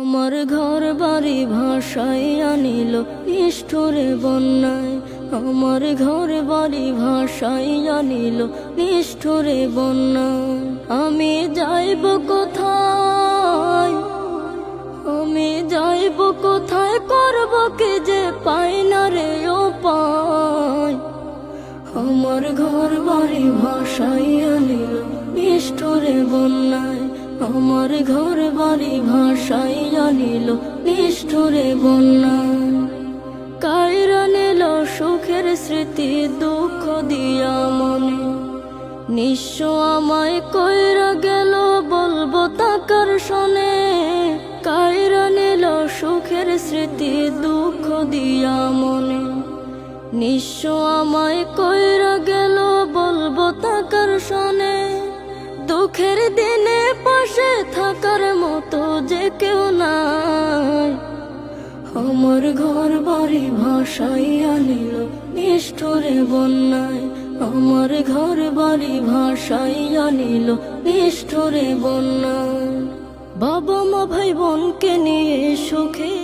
আমার ঘর বাড়ি ভাসাইয়া নিল নিষ্ঠুরে বন্যায়। আমার ঘর বাড়ি ভাসাইয়া নিল নিষ্ঠুরে বন্যায়। আমি যাইব কোথায়, আমি যাইব কোথায়, করব কি যে পাই না রে উপায়। আমার ঘর বাড়ি ভাসাইয়া নিল নিষ্ঠুরে বন্যায়। আমার ঘর বাড়ি ভাসাইয়া নিল নিষ্ঠুরে বন্যায়। কাইরা নিল সুখের স্মৃতি দুঃখ দিয়া মনে, নিঃস্ব আমায় কইরা গেল বলবো তাকার শোনে। কাইরা নিল সুখের স্মৃতি দুঃখ দিয়া মনে, নিঃস্ব আমায় কইরা গেল বলবো তাকার শোনে। দুঃখের দিনে পাশে থাকার মতো যে কেউ নাই। আমার ঘর বাড়ি ভাসাইয়া নিল নিষ্ঠুরে বন্যায়। আমার ঘর বাড়ি ভাসাইয়া নিল নিষ্ঠুরে বন্যায়। বাবা মা ভাই বোনকে নিয়ে সুখে